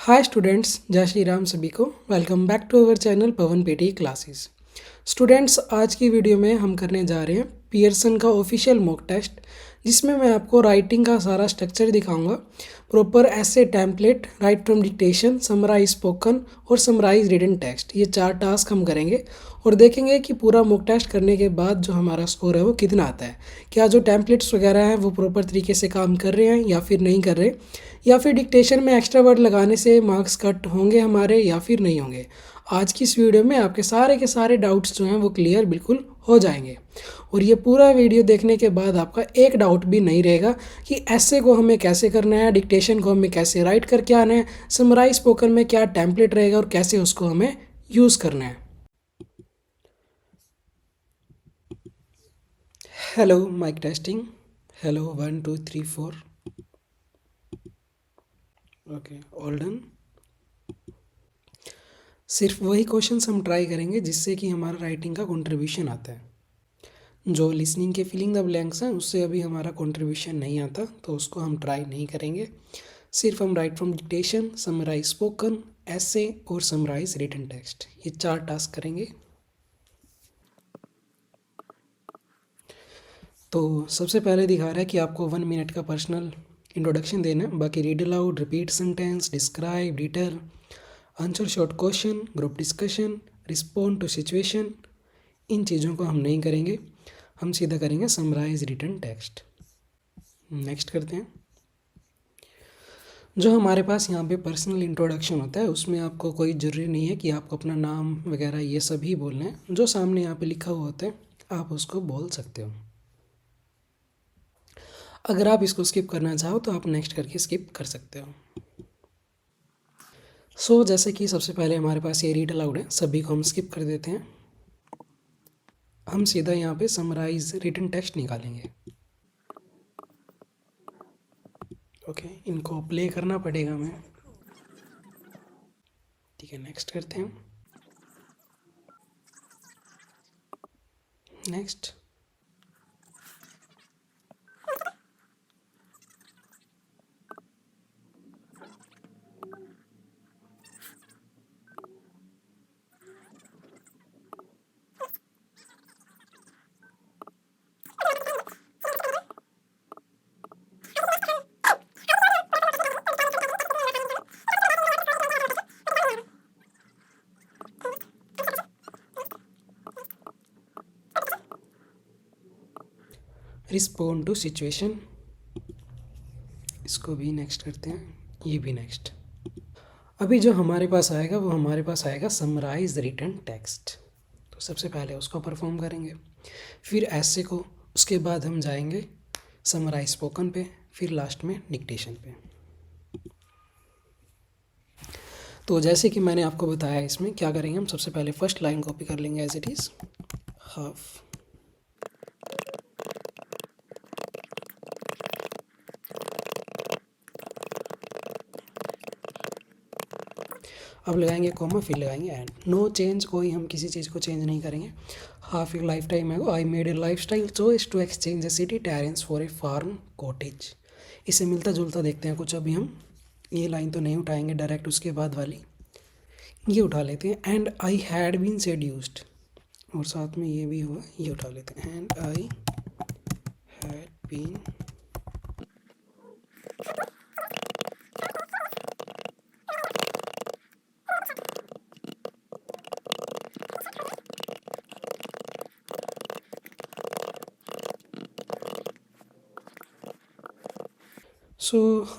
Hi students, जय श्री राम सभी को। Welcome back to our channel Pawan PT classes. Students, आज की वीडियो में हम करने जा रहे हैं पियर्सन का ऑफिशियल मॉक टेस्ट, जिसमें मैं आपको राइटिंग का सारा स्ट्रक्चर दिखाऊंगा। प्रॉपर ऐसे template, right from dictation, summarize spoken और समराइज रिटन टेक्स्ट, ये 4 टास्क हम करेंगे और देखेंगे कि पूरा मॉक टेस्ट करने के बाद जो हमारा स्कोर है वो कितना आता है। क्या जो टेम्पलेट्स वगैरह हैं वो प्रॉपर तरीके से काम कर रहे हैं या फिर नहीं कर रहे, या फिर डिक्टेशन में एक्स्ट्रा वर्ड लगाने से मार्क्स कट होंगे हमारे या फिर नहीं होंगे। आज की इस वीडियो में आपके सारे के सारे डाउट्स जो हैं वो क्लियर बिल्कुल हो जाएंगे और ये पूरा वीडियो देखने के बाद आपका एक डाउट भी नहीं रहेगा कि ऐसे को हमें कैसे करना है, डिक्टेशन को हमें कैसे राइट करके आना है, समराइज स्पोकन में क्या टेम्पलेट रहेगा और कैसे उसको हमें यूज़ करना है। Hello, mic testing. Hello, 1 2 3 4। Okay, all done. सिर्फ वही क्वेश्चंस हम ट्राई करेंगे जिससे कि हमारा राइटिंग का कंट्रीब्यूशन आता है। जो लिसनिंग के फिलिंग द ब्लैंक्स हैं उससे अभी हमारा कंट्रीब्यूशन नहीं आता, तो उसको हम ट्राई नहीं करेंगे। सिर्फ हम write from dictation, summarize spoken, ऐसे और समराइज रिटन टेक्स्ट, ये 4 टास्क करेंगे। तो सबसे पहले दिखा रहा है कि आपको 1 मिनट का पर्सनल इंट्रोडक्शन देना है। बाकी read aloud, repeat sentence, describe, detail, answer short question, group discussion, respond to situation, इन चीज़ों को हम नहीं करेंगे। हम सीधा करेंगे समराइज रिटन टेक्स्ट। नेक्स्ट करते हैं। जो हमारे पास यहाँ पे पर्सनल इंट्रोडक्शन होता है उसमें आपको कोई ज़रूरी नहीं है कि आपको अपना नाम वगैरह ये सब ही बोलना है। जो सामने यहाँ पे लिखा हुआ होता है आप उसको बोल सकते हो। अगर आप इसको स्किप करना चाहो तो आप नेक्स्ट करके स्किप कर सकते हो। जैसे कि सबसे पहले हमारे पास ये रीड अलाउड है, सभी को हम स्किप कर देते हैं। हम सीधा यहाँ पे समराइज रिटन टेक्स्ट निकालेंगे। ओके, इनको प्ले करना पड़ेगा हमें। ठीक है, नेक्स्ट करते हैं। नेक्स्ट। रिस्पॉन्ड टू सिचुएशन, इसको भी नेक्स्ट करते हैं, ये भी नेक्स्ट। अभी जो हमारे पास आएगा वो हमारे पास आएगा समराइज रिटन टेक्स्ट। तो सबसे पहले उसको परफॉर्म करेंगे, फिर ऐसे को, उसके बाद हम जाएंगे समराइज स्पोकन पे, फिर लास्ट में डिक्टेशन पे। तो जैसे कि मैंने आपको बताया इसमें क्या करेंगे, हम सबसे पहले फर्स्ट लाइन कॉपी कर लेंगे एज इट इज़, हाफ। अब लगाएंगे कॉमा, फिर लगाएंगे एंड। नो चेंज, कोई हम किसी चीज़ को चेंज नहीं करेंगे। हाफ ए लाइफ टाइम है, I made a lifestyle choice to exchange a city terrace for a farm cottage. इससे मिलता जुलता देखते हैं कुछ। अभी हम ये लाइन तो नहीं उठाएंगे डायरेक्ट, उसके बाद वाली ये उठा लेते हैं, and I had been seduced, और साथ में ये भी हुआ, ये उठा लेते हैं, एंड आई हैड बीन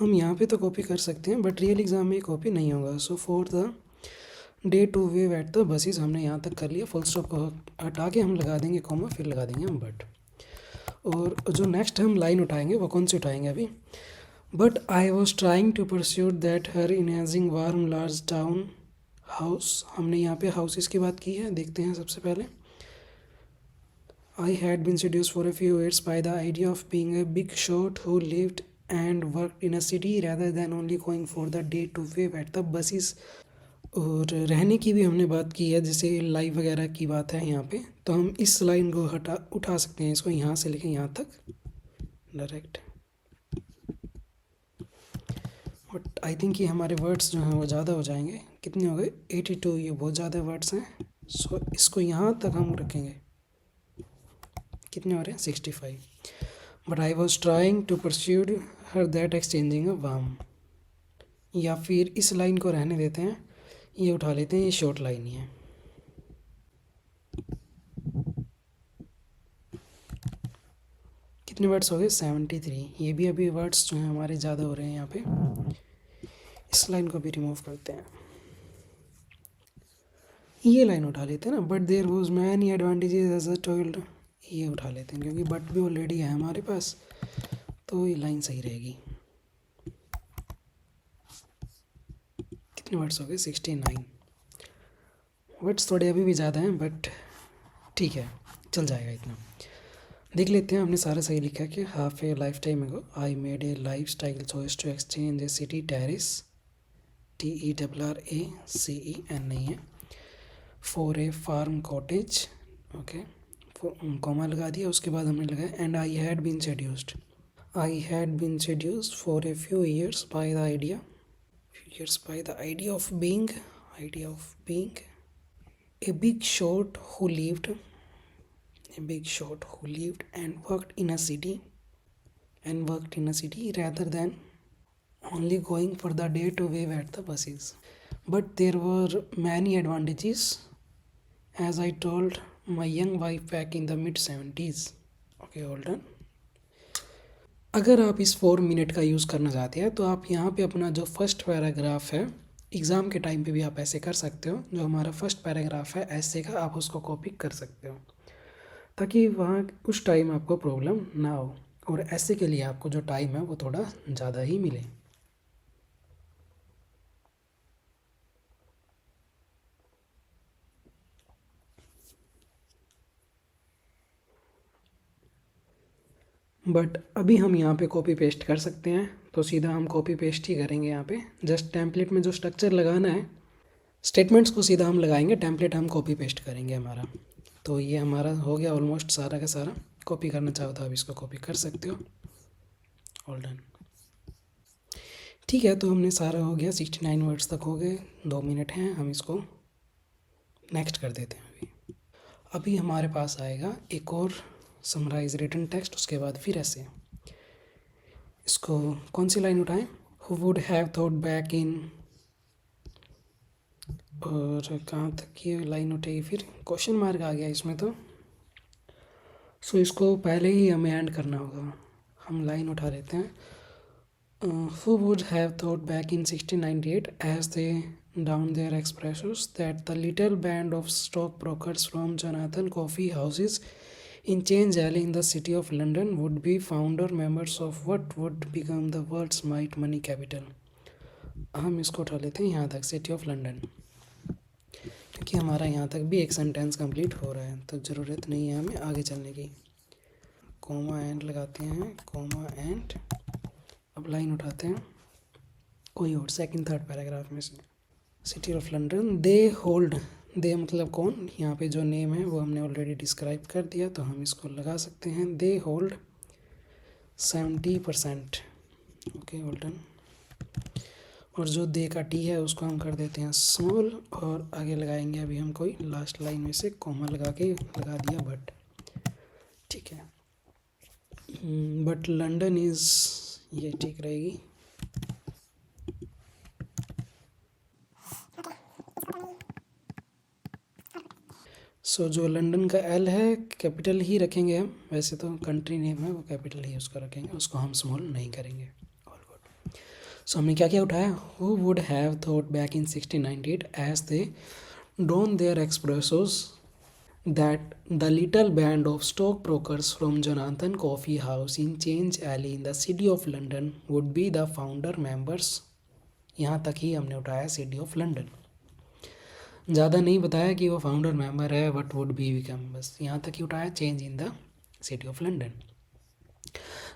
हम यहाँ पे तो कॉपी कर सकते हैं बट रियल एग्ज़ाम में कॉपी नहीं होगा। For the day to wave at the buses हमने यहाँ तक कर लिया। फुल स्टॉप को हटा के हम लगा देंगे कॉमा, फिर लगा देंगे हम बट। और जो नेक्स्ट हम लाइन उठाएंगे वो कौन सी उठाएंगे अभी, but I was trying to pursue that her इनहेजिंग वार्म लार्ज टाउन हाउस। हमने यहाँ पे हाउसेस की बात की है, देखते हैं सबसे पहले। I had been seduced for a few years by the idea of being a big shot who lived and worked in a city rather than only going for the day to wave at the buses। और रहने की भी हमने बात की है, जैसे live वगैरह की बात है यहाँ पे, तो हम इस लाइन को उठा सकते हैं, इसको यहाँ से लेके यहाँ तक डायरेक्ट। बट आई थिंक ये हमारे वर्ड्स जो हैं वो ज़्यादा हो जाएंगे। कितने हो गए? 82। ये बहुत ज़्यादा वर्ड्स हैं। सो इसको यहाँ तक हम रखेंगे। कितने हो रहे हैं? 65। But I was trying to persuade her that exchanging a warm. या फिर इस लाइन को रहने देते हैं, ये उठा लेते हैं, ये शॉर्ट लाइन ही है। कितने वर्ड्स हो गए? 73। ये भी अभी वर्ड्स जो हैं हमारे ज़्यादा हो रहे हैं यहाँ पे। इस लाइन को भी रिमूव करते हैं, ये लाइन उठा लेते हैं ना। But there was many advantages as a told, ये उठा लेते हैं क्योंकि बट भी ऑलरेडी है हमारे पास, तो ये लाइन सही रहेगी। कितने वर्ड्स हो गए? 69। वर्ड्स थोड़े अभी भी ज़्यादा हैं बट ठीक है, चल जाएगा इतना। देख लेते हैं हमने सारा सही लिखा कि half a lifetime ago I made a lifestyle choice to exchange a city terrace, TERRACEN नहीं है, for a farm cottage. Okay, comma लगा दिया, उसके बाद हमने लगाया and I had been seduced for a few years by the idea of being a big shot who lived and worked in a city rather than only going for the day to wave at the buses. But there were many advantages, as I told my young wife back in the mid 70s. Okay, all done. अगर आप इस 4 minute का use करना चाहते हैं तो आप यहाँ पे अपना जो फर्स्ट पैराग्राफ है, एग्ज़ाम के टाइम पे भी आप ऐसे कर सकते हो। जो हमारा फर्स्ट पैराग्राफ है ऐसे का, आप उसको कॉपी कर सकते हो ताकि वहाँ उस टाइम आपको प्रॉब्लम ना हो, और ऐसे के लिए आपको जो टाइम है वो थोड़ा ज़्यादा ही मिले। बट अभी हम यहाँ पे कॉपी पेस्ट कर सकते हैं, तो सीधा हम कॉपी पेस्ट ही करेंगे। यहाँ पे जस्ट टेम्पलेट में जो स्ट्रक्चर लगाना है, स्टेटमेंट्स को सीधा हम लगाएंगे, टेम्पलेट हम कॉपी पेस्ट करेंगे हमारा। तो ये हमारा हो गया ऑलमोस्ट सारा का सारा। कॉपी करना चाहो तो आप इसको कॉपी कर सकते हो। All done. ठीक है, तो हमने सारा हो गया, 69 वर्ड्स तक हो गए, 2 मिनट हैं, हम इसको नेक्स्ट कर देते हैं। अभी हमारे पास आएगा एक और समराइज रिटन टेक्स्ट, उसके बाद फिर ऐसे। इसको कौन सी लाइन उठाएं? Who would have thought back इन, और कहाँ तक ये लाइन उठेगी? फिर क्वेश्चन मार्क आ गया इसमें तो। सो इसको पहले ही हमें एंड करना होगा। हम लाइन उठा लेते हैं, who would have thought back in 1698 as they down their expressions that the little band of stockbrokers from Jonathan Coffee Houses in Change Alley in the city of London would be founder members of what would become the world's might money capital. हम इसको उठा लेते हैं यहाँ तक, city of London, क्योंकि हमारा यहाँ तक भी एक सेंटेंस कंप्लीट हो रहा है तो ज़रूरत नहीं है हमें आगे चलने की। कोमा एंड लगाते हैं, कोमा एंड। अब लाइन उठाते हैं कोई और, सेकंड थर्ड पैराग्राफ में से। City of London, they hold, they मतलब कौन? यहाँ पे जो नेम है वो हमने ऑलरेडी डिस्क्राइब कर दिया, तो हम इसको लगा सकते हैं। दे होल्ड 70%। Okay, all done. और जो दे का टी है उसको हम कर देते हैं स्मॉल, और आगे लगाएंगे अभी हम कोई लास्ट लाइन में से कॉमा लगा के लगा दिया बट। ठीक है, बट लंदन इज़, ये ठीक रहेगी। सो जो लंदन का एल है कैपिटल ही रखेंगे हम, वैसे तो कंट्री नेम है वो कैपिटल ही उसको रखेंगे, उसको हम स्मॉल नहीं करेंगे। All good. सो हमने क्या क्या उठाया? Who would have thought back in 1698 as they done there एक्सप्रेसोस that the little band of stockbrokers from Jonathan Coffee House in Change Alley in the city of London would be the founder members। यहाँ तक ही हमने उठाया city of London, ज़्यादा नहीं बताया कि वो फाउंडर मेंबर है, वट वुड बी बिकम, बस यहाँ तक ही उठाया, change in the city of London.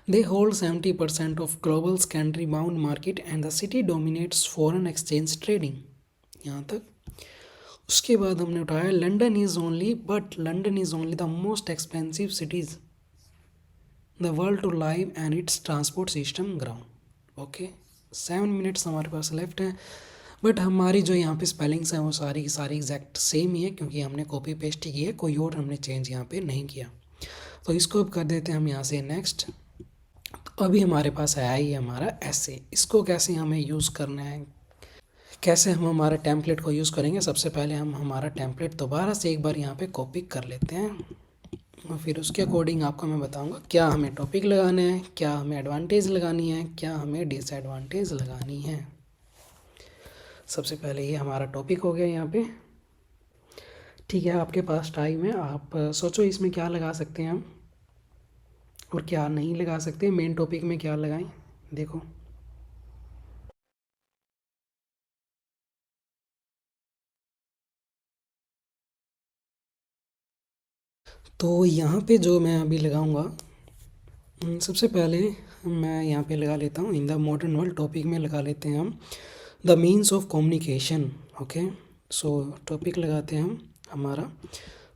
They hold 70% of global secondary bond market and the city dominates foreign exchange trading, यहाँ तक। उसके बाद हमने उठाया London is only, but London is only the most expensive cities the world to live and its transport system ground. Okay, 7 minutes हमारे पास left है, but हमारी जो यहाँ पे स्पेलिंग्स हैं वो सारी की सारी एग्जैक्ट सेम ही है, क्योंकि हमने कॉपी पेस्ट ही की है, कोई और हमने चेंज यहाँ पे नहीं किया। तो इसको अब कर देते हैं हम यहाँ से नेक्स्ट। तो अभी हमारे पास आया ही हमारा ऐसे, इसको कैसे हमें यूज़ करना है, कैसे हम हमारे टेम्पलेट को यूज़ करेंगे। सबसे पहले हम हमारा टेम्पलेट दोबारा से एक बार यहाँ पे कॉपी कर लेते हैं, और फिर उसके अकॉर्डिंग आपको मैं बताऊंगा क्या हमें टॉपिक लगाने हैं, क्या हमें एडवांटेज लगानी है, क्या हमें डिसएडवांटेज लगानी है। सबसे पहले ये हमारा टॉपिक हो गया यहाँ पे। ठीक है, आपके पास टाइम है, आप सोचो इसमें क्या लगा सकते हैं हम और क्या नहीं लगा सकते, मेन टॉपिक में क्या लगाएं। देखो, तो यहाँ पे जो मैं अभी लगाऊंगा, सबसे पहले मैं यहाँ पे लगा लेता हूँ in the modern world, topic में लगा लेते हैं हम the means of communication. Okay, so topic लगाते हैं हम हमारा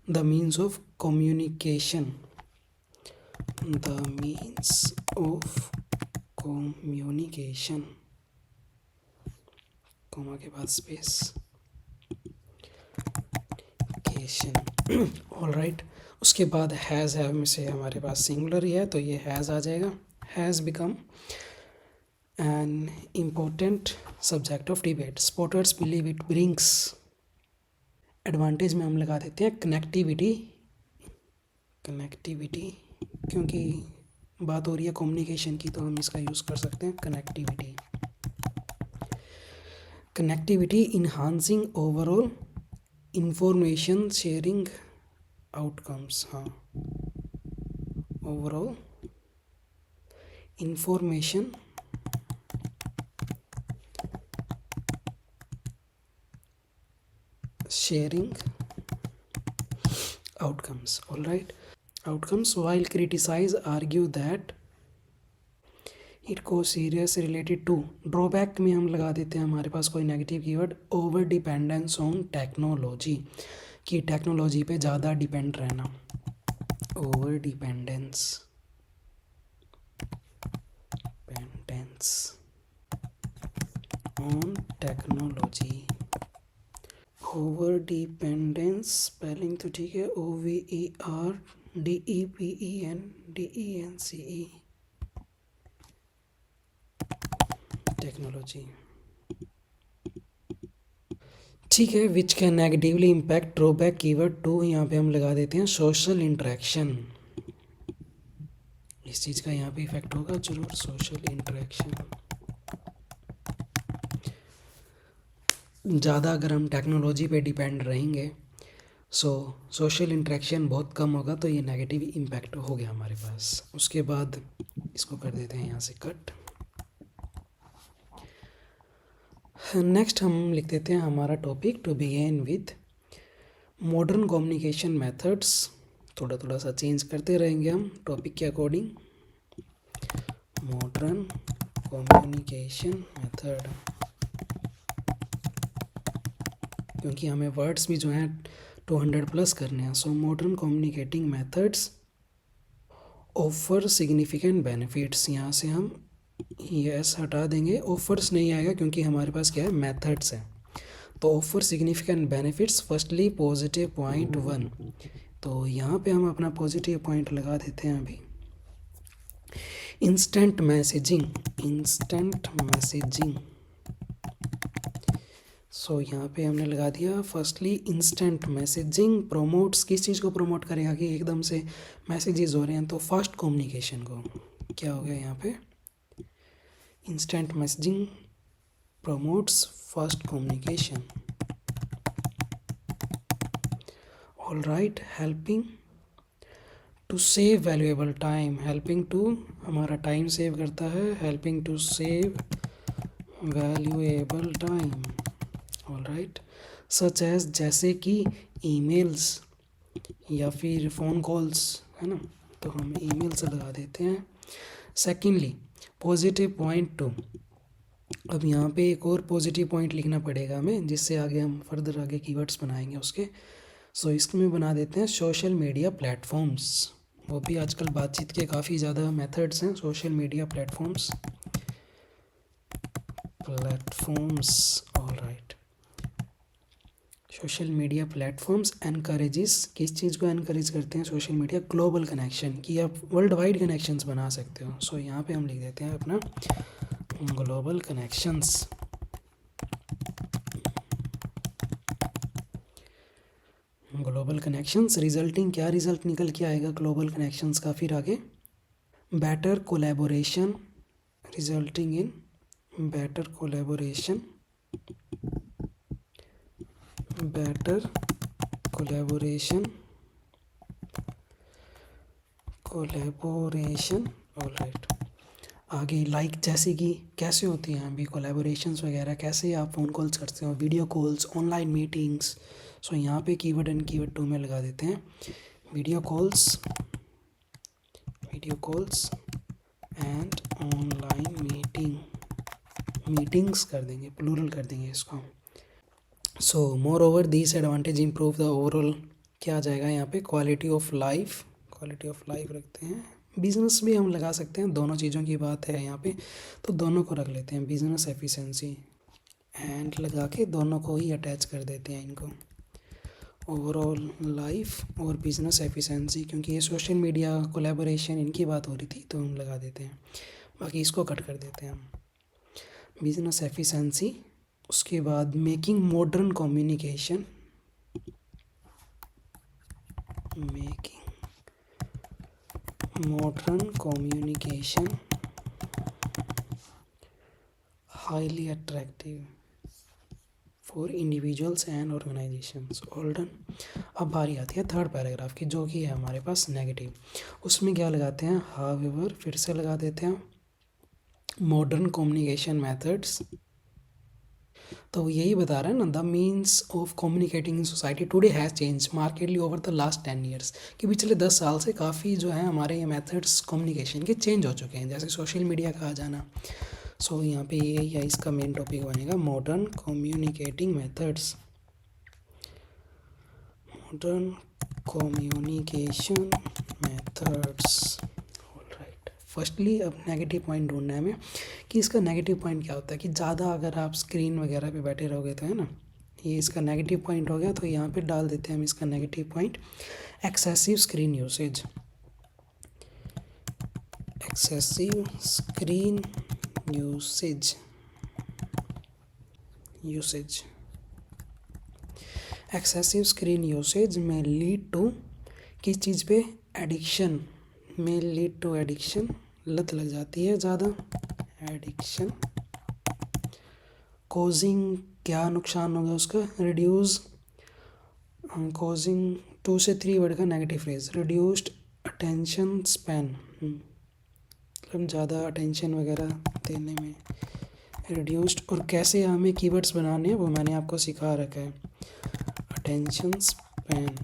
the means of communication, the means of communication, comma के बाद स्पेस केशन। ऑल राइट, उसके बाद हैज़ है में से हमारे पास सिंगुलर ही है, तो ये हैज़ आ जाएगा। Has become an important subject of debate, spotters believe it brings. Advantage में हम लगा देते हैं कनेक्टिविटी, कनेक्टिविटी क्योंकि बात हो रही है कम्युनिकेशन की, तो हम इसका यूज़ कर सकते हैं connectivity. Connectivity enhancing overall information sharing outcomes, हाँ, overall information sharing outcomes. All right, outcomes, while criticize argue that it cause serious related to, drawback में हम लगा देते हैं हमारे पास कोई negative keyword, over dependence on technology, कि टेक्नोलॉजी पे ज़्यादा डिपेंड रहना, over dependence on technology. Overdependence spelling तो ठीक है, OVERDEPENDENCE, टेक्नोलॉजी। ठीक है, which can negatively impact, drawback keyword two, यहाँ पे हम लगा देते हैं सोशल इंटरेक्शन, इस चीज़ का यहाँ पे इफेक्ट होगा जरूर, सोशल इंटरेक्शन। ज़्यादा अगर हम टेक्नोलॉजी पे डिपेंड रहेंगे, सो सोशल इंटरेक्शन बहुत कम होगा, तो ये नेगेटिव इम्पैक्ट हो गया हमारे पास। उसके बाद इसको कर देते हैं यहाँ से कट। नेक्स्ट हम लिख देते हैं हमारा topic, to begin with modern communication methods. थोड़ा थोड़ा सा चेंज करते रहेंगे हम टॉपिक के अकॉर्डिंग। मॉडर्न कम्युनिकेशन मेथड, क्योंकि हमें वर्ड्स भी जो हैं 200 प्लस करने हैं। So modern communicating methods offer significant benefits, यहाँ से हम यस हटा देंगे, ऑफर्स नहीं आएगा क्योंकि हमारे पास क्या है, मेथड्स है। तो offer significant benefits, firstly positive point 1, तो यहाँ पे हम अपना पॉजिटिव पॉइंट लगा देते हैं अभी। इंस्टेंट मैसेजिंग, इंस्टेंट मैसेजिंग, सो यहाँ पे हमने लगा दिया फर्स्टली इंस्टेंट मैसेजिंग प्रोमोट्स, किस चीज़ को प्रमोट करेगा कि एकदम से मैसेजेस हो रहे हैं, तो फास्ट कम्युनिकेशन को। क्या हो गया यहाँ पे, instant messaging promotes fast communication. All right, helping to save valuable time, helping to हमारा टाइम सेव करता है, helping to save valuable time. All right, such as जैसे कि emails या फिर फ़ोन कॉल्स, है ना, तो हम ईमेल से लगा देते हैं। सेकेंडली पॉजिटिव पॉइंट 2, अब यहाँ पे एक और पॉजिटिव पॉइंट लिखना पड़ेगा हमें, जिससे आगे हम फर्दर आगे कीवर्ड्स बनाएंगे उसके। सो इसमें बना देते हैं सोशल मीडिया प्लेटफॉर्म्स, वो भी आजकल बातचीत के काफ़ी ज़्यादा मेथड्स हैं, social media platforms. Platforms, all right. Social media platforms encourages, किस चीज़ को एनकरेज करते हैं सोशल मीडिया? ग्लोबल कनेक्शन, कि आप वर्ल्ड वाइड कनेक्शंस बना सकते हो। सो यहाँ पे हम लिख देते हैं अपना global connections. Global connections resulting, क्या रिजल्ट निकल के आएगा ग्लोबल कनेक्शंस का फिर आगे? Better collaboration, resulting in better collaboration, better collaboration, collaboration, all right. आगे लाइक जैसे कि कैसे होती हैं अभी कोलैबोरेशंस वगैरह, कैसे आप फ़ोन कॉल्स करते हो, वीडियो कॉल्स, ऑनलाइन मीटिंग्स। सो यहाँ पे कीवर्ड एंड कीवर्ड 2 में लगा देते हैं video calls, video calls and online meeting, meetings कर देंगे, प्लूरल कर देंगे इसको। So more over this advantage improve the overall, क्या आ जाएगा यहाँ पे? Quality of life, quality of life रखते हैं। बिजनेस भी हम लगा सकते हैं, दोनों चीज़ों की बात है यहाँ पे, तो दोनों को रख लेते हैं, बिजनेस एफिशिएंसी एंड लगा के दोनों को ही अटैच कर देते हैं इनको, ओवरऑल लाइफ और बिजनेस एफिशिएंसी, क्योंकि ये सोशल मीडिया कोलैबोरेशन इनकी बात हो रही थी तो हम लगा देते हैं, बाकी इसको कट कर देते हैं हम। बिजनेस एफिशिएंसी, उसके बाद making modern communication, making modern communication highly attractive for individuals and organisations, all done. अब बारी आती है थर्ड पैराग्राफ की, जो कि है हमारे पास नेगेटिव। उसमें क्या लगाते हैं? हाउएवर, फिर से लगा देते हैं मॉडर्न कम्युनिकेशन मेथड्स। तो यही बता रहा है ना, the means of communicating in society today has change markedly over the last 10 years, कि पिछले 10 साल से काफ़ी जो है हमारे ये मेथड्स कम्युनिकेशन के चेंज हो चुके हैं, जैसे सोशल मीडिया का आ जाना। सो यहाँ पे यही है, इसका मेन टॉपिक बनेगा modern communicating methods, modern communication methods. Firstly अब नेगेटिव पॉइंट ढूंढना है हमें कि इसका नेगेटिव पॉइंट क्या होता है, कि ज़्यादा अगर आप स्क्रीन वगैरह पे बैठे रहोगे तो, है ना, ये इसका नेगेटिव पॉइंट हो गया। तो यहाँ पे डाल देते हैं हम इसका negative point, excessive screen usage, excessive screen usage, usage excessive screen usage में लीड टू, किस चीज़ पे? एडिक्शन, में लीड टू एडिक्शन, लत लग जाती है ज़्यादा, एडिक्शन। कॉजिंग, क्या नुकसान होगा उसका? रिड्यूस, कॉजिंग 2 से 3 वर्ड का negative phrase, reduced attention span, मतलब ज़्यादा अटेंशन वगैरह देने में रिड्यूस्ड। और कैसे हमें कीवर्ड्स बनाने हैं वो मैंने आपको सिखा रखा है, अटेंशन स्पैन,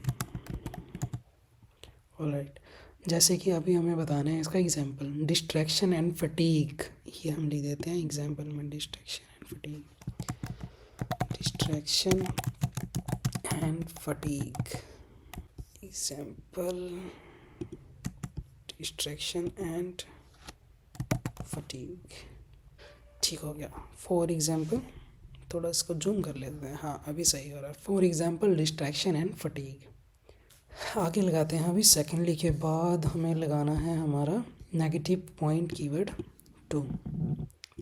ऑलराइट। जैसे कि अभी हमें बताना है इसका एग्जांपल, डिस्ट्रैक्शन एंड फटीग, ये हम लिख देते हैं एग्जांपल में, distraction and fatigue, distraction and fatigue, example distraction and fatigue. ठीक हो गया। फॉर एग्जांपल, थोड़ा इसको जूम कर लेते हैं, हाँ अभी सही हो रहा है। For example distraction and fatigue. आगे लगाते हैं अभी सेकेंडली के बाद हमें लगाना है हमारा नेगेटिव पॉइंट कीवर्ड 2।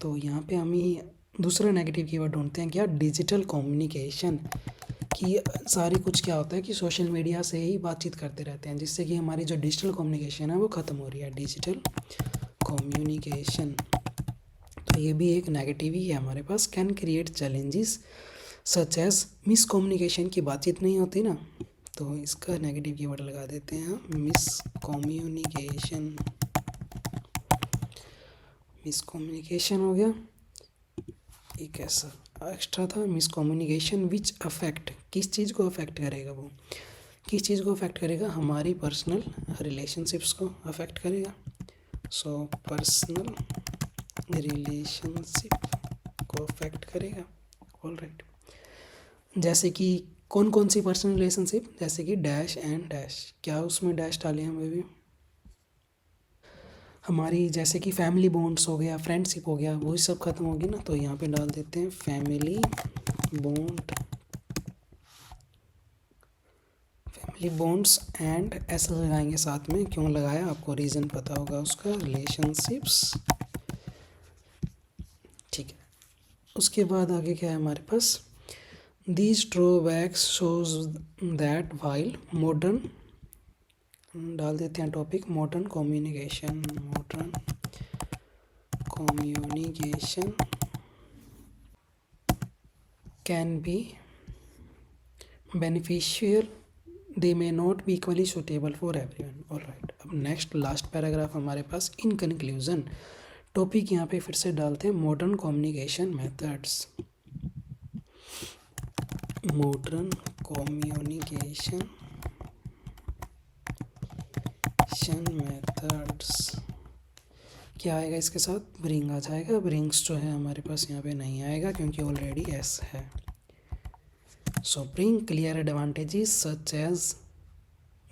तो यहाँ पे हम ही दूसरा नेगेटिव कीवर्ड ढूंढते हैं, क्या? डिजिटल कम्युनिकेशन, कि सारी कुछ क्या होता है कि सोशल मीडिया से ही बातचीत करते रहते हैं, जिससे कि हमारी जो डिजिटल कम्युनिकेशन है वो ख़त्म हो रही है, डिजिटल कम्युनिकेशन। तो ये भी एक नेगेटिव ही है हमारे पास। Can create challenges such as miscommunication, की बातचीत नहीं होती ना, तो इसका नेगेटिव कीवर्ड लगा देते हैं हम, मिसकम्युनिकेशन, मिसकम्युनिकेशन हो गया। एक ऐसा एक्स्ट्रा था मिसकम्युनिकेशन विच अफेक्ट, किस चीज़ को अफेक्ट करेगा? वो किस चीज़ को अफेक्ट करेगा? हमारी पर्सनल रिलेशनशिप्स को अफेक्ट करेगा। सो पर्सनल रिलेशनशिप को अफेक्ट करेगा, ऑलराइट। जैसे कि कौन कौन सी पर्सनल रिलेशनशिप? जैसे कि डैश एंड डैश, क्या उसमें डैश डाले हैं? हमारी जैसे कि फैमिली बॉन्ड्स हो गया, फ्रेंडशिप हो गया, वही सब ख़त्म होगी ना, तो यहाँ पे डाल देते हैं family bond, family bonds and ऐसा लगाएंगे साथ में। क्यों लगाया आपको रीज़न पता होगा उसका, रिलेशनशिप्स, ठीक है। उसके बाद आगे क्या है हमारे पास, these drawbacks shows that while modern, डाल देते हैं topic modern communication, modern communication can be beneficial, they may not be equally suitable for everyone. Alright, अब नेक्स्ट लास्ट पैराग्राफ हमारे पास, इन कंक्लूजन, टॉपिक यहाँ पे फिर से डालते हैं modern communication methods, modern communication methods, क्या आएगा इसके साथ, ब्रिंग आ जाएगा। ब्रिंग्स जो है हमारे पास यहाँ पे नहीं आएगा क्योंकि ऑलरेडी एस है। So bring clear advantages such as,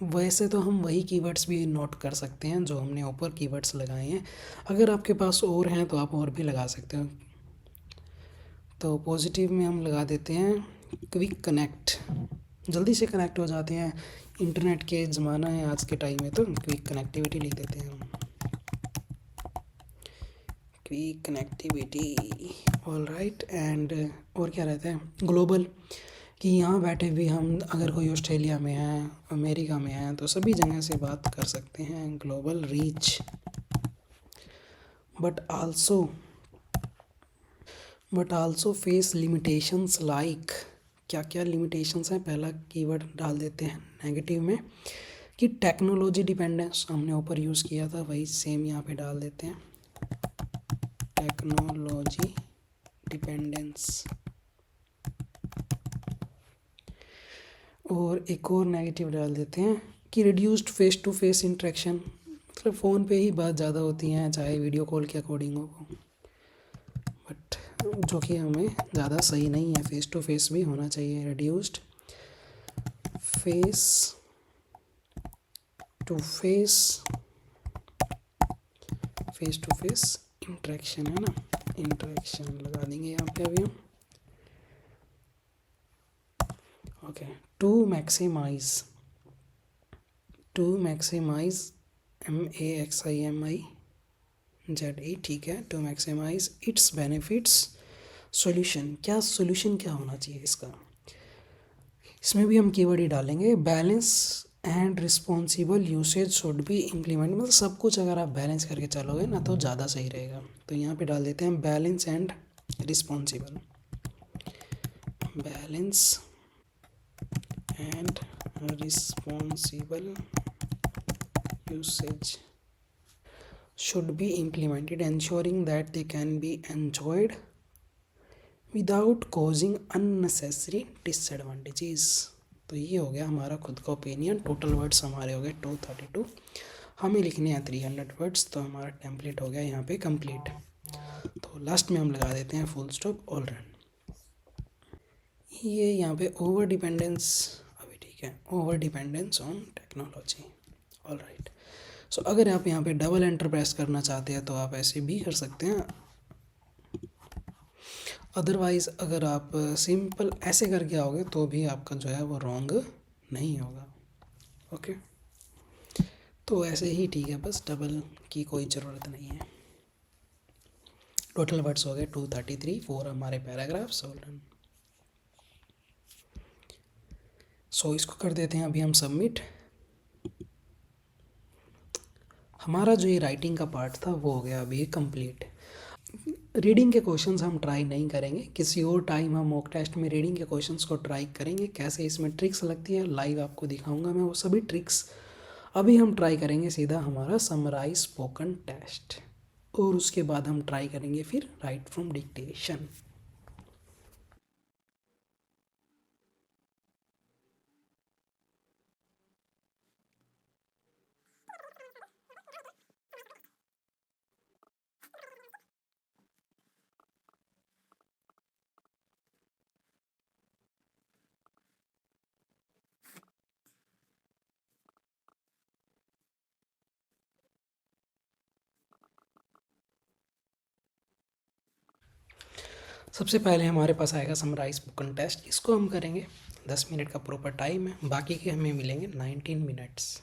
वैसे तो हम वही कीवर्ड्स भी नोट कर सकते हैं जो हमने ऊपर कीवर्ड्स लगाए हैं, अगर आपके पास और हैं तो आप और भी लगा सकते हो। तो पॉजिटिव में हम लगा देते हैं क्विक कनेक्ट, जल्दी से कनेक्ट हो जाते हैं, इंटरनेट के ज़माना है आज के टाइम में, तो क्विक कनेक्टिविटी लिख देते हैं हम, quick connectivity. All right, and और क्या रहता है, ग्लोबल, कि यहाँ बैठे भी हम अगर कोई ऑस्ट्रेलिया में है, अमेरिका में है, तो सभी जगह से बात कर सकते हैं, global reach. But also face limitations like, क्या क्या लिमिटेशंस हैं, पहला कीवर्ड डाल देते हैं नेगेटिव में, कि टेक्नोलॉजी डिपेंडेंस, हमने ऊपर यूज़ किया था वही सेम यहाँ पे डाल देते हैं, टेक्नोलॉजी डिपेंडेंस। और एक और नेगेटिव डाल देते हैं कि reduced face to face interaction, मतलब फ़ोन पे ही बात ज़्यादा होती हैं चाहे वीडियो कॉल के अकॉर्डिंग हो, बट जो कि हमें ज़्यादा सही नहीं है, फेस टू फेस भी होना चाहिए। Reduced face to face, face to face interaction है ना, इंटरेक्शन लगा देंगे यहाँ पे अभी हम। ओके, टू मैक्सिमाइज, MAXIMIZE, ठीक है, to maximize its benefits, solution, क्या सॉल्यूशन क्या होना चाहिए इसका, इसमें भी हम कीवर्ड ही डालेंगे, balance and responsible usage should be implement, मतलब सब कुछ अगर आप बैलेंस करके चलोगे ना तो ज़्यादा सही रहेगा। तो यहाँ पे डाल देते हैं balance and responsible, balance and responsible usage should be implemented, ensuring that they can be enjoyed without causing unnecessary disadvantages। तो ये हो गया हमारा खुद का ओपिनियन। टोटल वर्ड्स हमारे हो गए 232, हमें लिखने हैं 300 वर्ड्स, तो हमारा टेम्पलेट हो गया यहाँ पे कंप्लीट। तो लास्ट में हम लगा देते हैं फुल स्टॉप, ऑल रन। ये यहाँ पे ओवर डिपेंडेंस, अभी ठीक है, over dependence on technology, all right. So अगर आप यहाँ पे डबल एंटर प्रेस करना चाहते हैं तो आप ऐसे भी कर सकते हैं, अदरवाइज़ अगर आप सिंपल ऐसे करके आओगे तो भी आपका जो है वो रॉन्ग नहीं होगा। ओके, तो ऐसे ही ठीक है, बस डबल की कोई ज़रूरत नहीं है। टोटल वर्ड्स हो गए 233, 4 हमारे पैराग्राफ्स, ऑल डन। सो इसको कर देते हैं अभी हम सबमिट। हमारा जो ये राइटिंग का पार्ट था वो हो गया अभी कंप्लीट। रीडिंग के क्वेश्चंस हम ट्राई नहीं करेंगे, किसी और टाइम हम मॉक टेस्ट में रीडिंग के क्वेश्चंस को ट्राई करेंगे, कैसे इसमें ट्रिक्स लगती है लाइव आपको दिखाऊंगा मैं वो सभी ट्रिक्स। अभी हम ट्राई करेंगे सीधा हमारा समराइज स्पोकन टेस्ट, और उसके बाद हम ट्राई करेंगे फिर राइट फ्रॉम डिक्टेशन। सबसे पहले हमारे पास आएगा समराइज स्पोकन टेस्ट, इसको हम करेंगे। 10 मिनट का प्रॉपर टाइम है, बाकी के हमें मिलेंगे 19 मिनट्स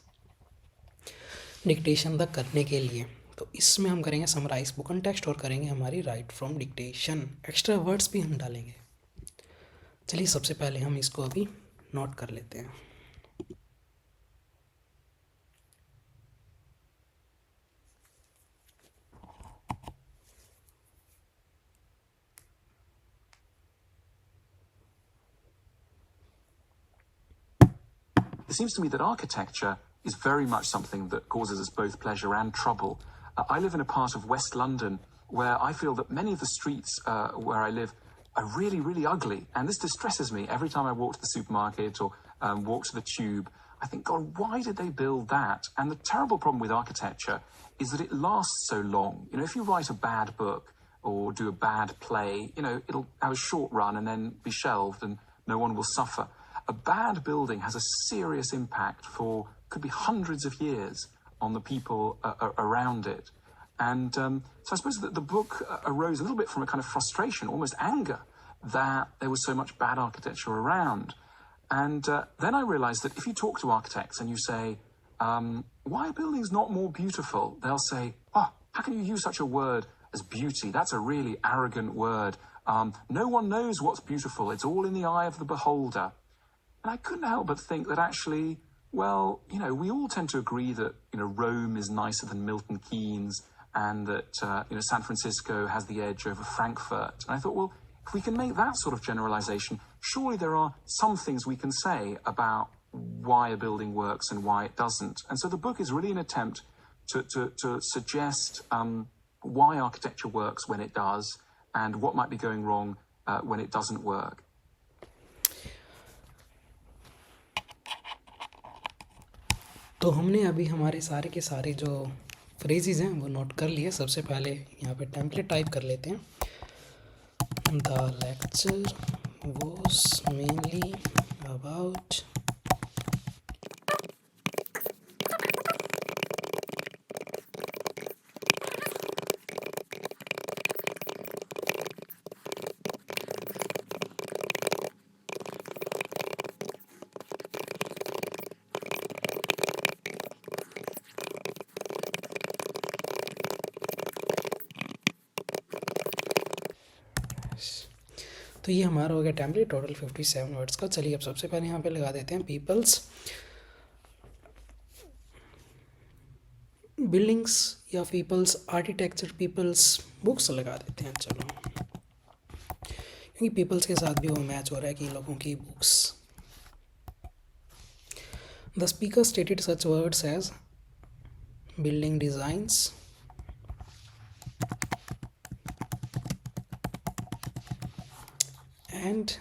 डिक्टेशन तक करने के लिए। तो इसमें हम करेंगे समराइज स्पोकन टेक्स्ट और करेंगे हमारी right from dictation, extra words भी हम डालेंगे। चलिए सबसे पहले हम इसको अभी नोट कर लेते हैं। It seems to me that architecture is very much something that causes us both pleasure and trouble. I live in a part of West London where I feel that many of the streets where I live are really, really ugly. And this distresses me every time I walk to the supermarket or walk to the tube. I think, God, why did they build that? And the terrible problem with architecture is that it lasts so long. You know, if you write a bad book or do a bad play, you know, it'll have a short run and then be shelved and no one will suffer. A bad building has a serious impact for, could be hundreds of years on the people around it. And so I suppose that the book arose a little bit from a kind of frustration, almost anger, that there was so much bad architecture around. And then I realized that if you talk to architects and you say, why are buildings not more beautiful? They'll say, oh, how can you use such a word as beauty? That's a really arrogant word. No one knows what's beautiful. It's all in the eye of the beholder. And I couldn't help but think that actually, well, you know, we all tend to agree that, you know, Rome is nicer than Milton Keynes and that, you know, San Francisco has the edge over Frankfurt. And I thought, well, if we can make that sort of generalization, surely there are some things we can say about why a building works and why it doesn't. And so the book is really an attempt to suggest why architecture works when it does and what might be going wrong when it doesn't work. तो हमने अभी हमारे सारे के सारे जो phrases हैं वो नोट कर लिए। सबसे पहले यहाँ पे टेम्पलेट टाइप कर लेते हैं। The lecture was mainly about तो ये हमारा हो गया टेम्पलेट, टोटल 57 वर्ड्स का। चलिए अब सबसे पहले यहाँ पे लगा देते हैं पीपल्स बिल्डिंग्स या पीपल्स आर्किटेक्चर, पीपल्स बुक्स लगा देते हैं। चलो, क्योंकि पीपल्स के साथ भी वो मैच हो रहा है कि लोगों की books. The speaker stated such words as building designs, and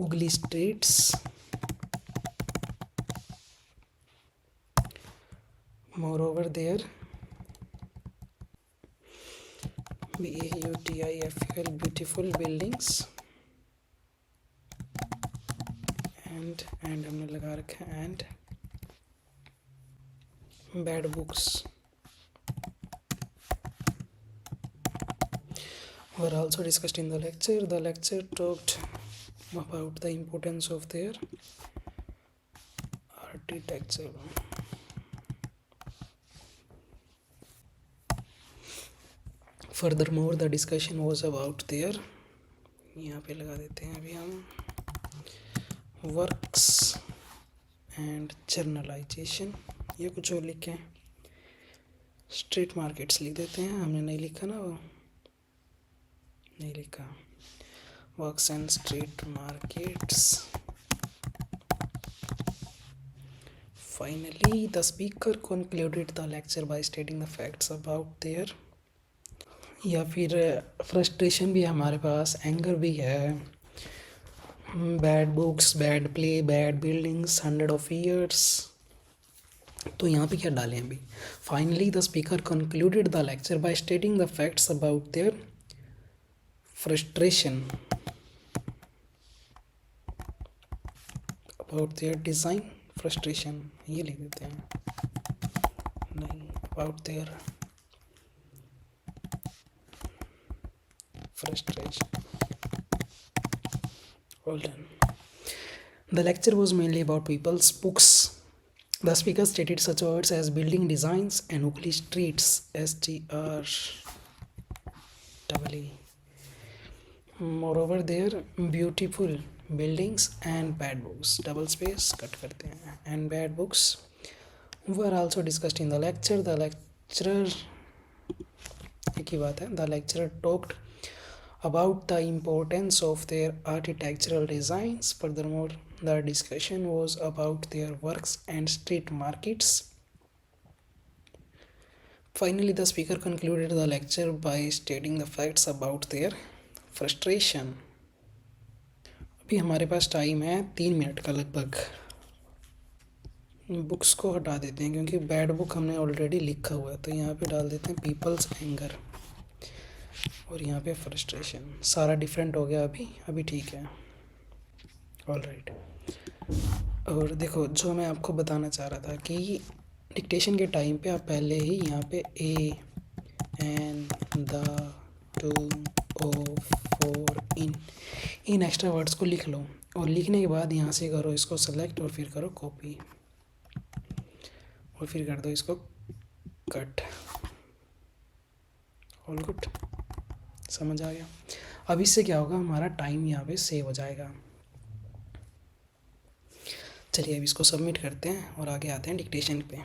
ugly streets, moreover there beautiful beautiful buildings and हमने लगा रखा है and bad books were also discussed in the lecture. The lecture talked about the importance of their architecture. Furthermore, the discussion was about their, यहाँ पे लगा देते हैं अभी हम, works and journalization। ये कुछ और लिखे हैं, स्ट्रीट मार्केट्स लिख देते हैं, हमने नहीं लिखा ना, वो नहीं लिखा। Works and street markets. Finally the speaker concluded the lecture by stating the facts about there, या फिर फ्रस्ट्रेशन भी है हमारे पास, एंगर भी है, bad books, bad play, bad buildings, 100 of years. तो यहाँ पे क्या डालें अभी? Finally the speaker concluded the lecture by stating the facts about there frustration about their design frustration, ये लिख देते हैं, नहीं, about their frustration. Well done. The lecture was mainly about people's books. The speaker stated such words as building designs and ugly streets, STREE. Moreover, there beautiful buildings and bad books. Double space cut करते हैं. And bad books were also discussed in the lecture. The lecturer एक ही बात है. The lecturer talked about the importance of their architectural designs. Furthermore, the discussion was about their works and street markets. Finally, the speaker concluded the lecture by stating the facts about their frustration. अभी हमारे पास time है 3 minute का लगभग. Books को हटा देते हैं क्योंकि बैड बुक हमने ऑलरेडी लिखा हुआ है, तो यहाँ पे डाल देते हैं पीपल्स एंगर और यहाँ पे फ्रस्ट्रेशन. सारा डिफरेंट हो गया अभी ठीक है. ऑलराइट. और देखो, जो मैं आपको बताना चाह रहा था कि डिक्टेशन के टाइम पे आप पहले ही यहाँ पे a an the to of for in extra words को लिख लो और लिखने के बाद यहाँ से करो इसको सेलेक्ट और फिर करो कॉपी और फिर कर दो इसको कट. All good. समझ आ गया. अब इससे क्या होगा, हमारा टाइम यहाँ पे सेव हो जाएगा. चलिए अब इसको सबमिट करते हैं और आगे आते हैं डिक्टेशन पे.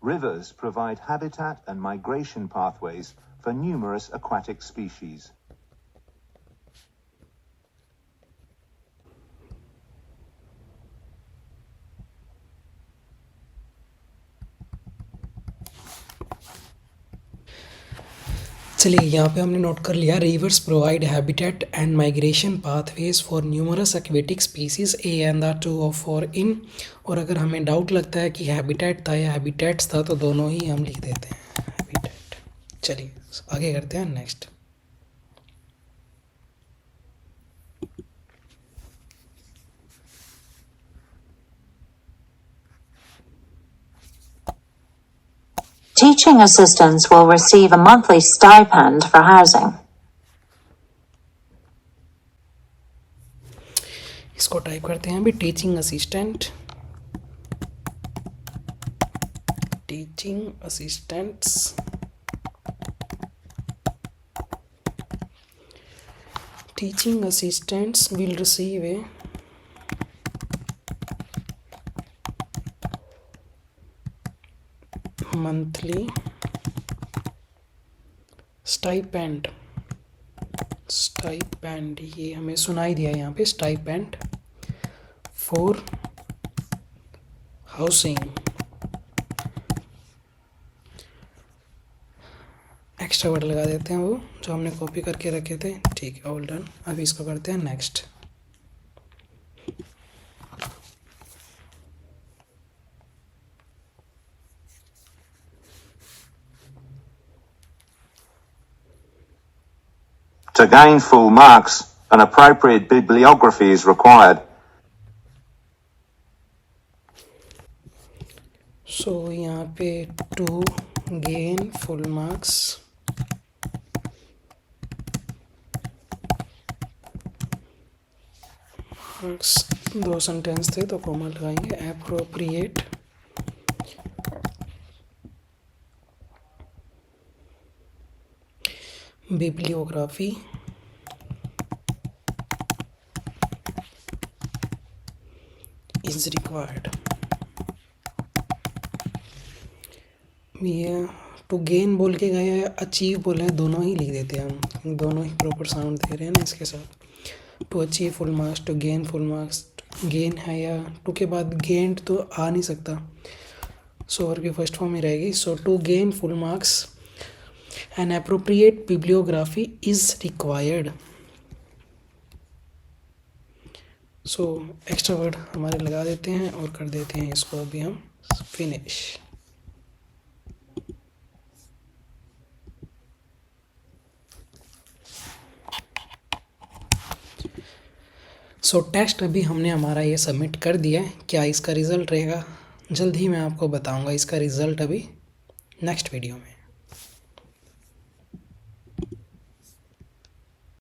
Rivers provide habitat and migration pathways for numerous aquatic species. चलिए यहाँ पे हमने नोट कर लिया, reverse provide habitat and migration pathways for numerous aquatic species A and the two of for in. और अगर हमें डाउट लगता है कि हैबिटेट था या हैबिटेट्स था तो दोनों ही हम लिख देते हैं हैबिटेट. चलिए आगे करते हैं next. Teaching assistants will receive a monthly stipend for housing. इसको टाइप करते हैं अभी. Teaching assistants will receive a monthly stipend. ये हमें सुनाई दिया यहाँ पे, stipend for housing. Extra word लगा देते हैं वो जो हमने कॉपी करके रखे थे. ठीक है, ऑल डन. अभी इसको करते हैं next. To gain full marks, an appropriate bibliography is required. So यहाँ पे to gain full marks दो सेंटेंस थे तो कॉमा लगाएंगे. appropriate bibliography is required. ये टू गेन बोल के गए या अचीव बोले, दोनों ही लिख देते हैं हम. दोनों ही प्रॉपर साउंड दे रहे हैं ना इसके साथ. To achieve full marks, to gain full marks. Gain है या टू के बाद गेंड तो आ नहीं सकता, सो वर्ब की फर्स्ट फॉर्म ही रहेगी. So to gain full marks an appropriate bibliography is required. So extra word हमारे लगा देते हैं और कर देते हैं इसको अभी हम फिनिश। सो टेस्ट अभी हमने हमारा ये सबमिट कर दिया है। क्या इसका रिज़ल्ट रहेगा, जल्द ही मैं आपको बताऊंगा इसका रिज़ल्ट अभी नेक्स्ट वीडियो में।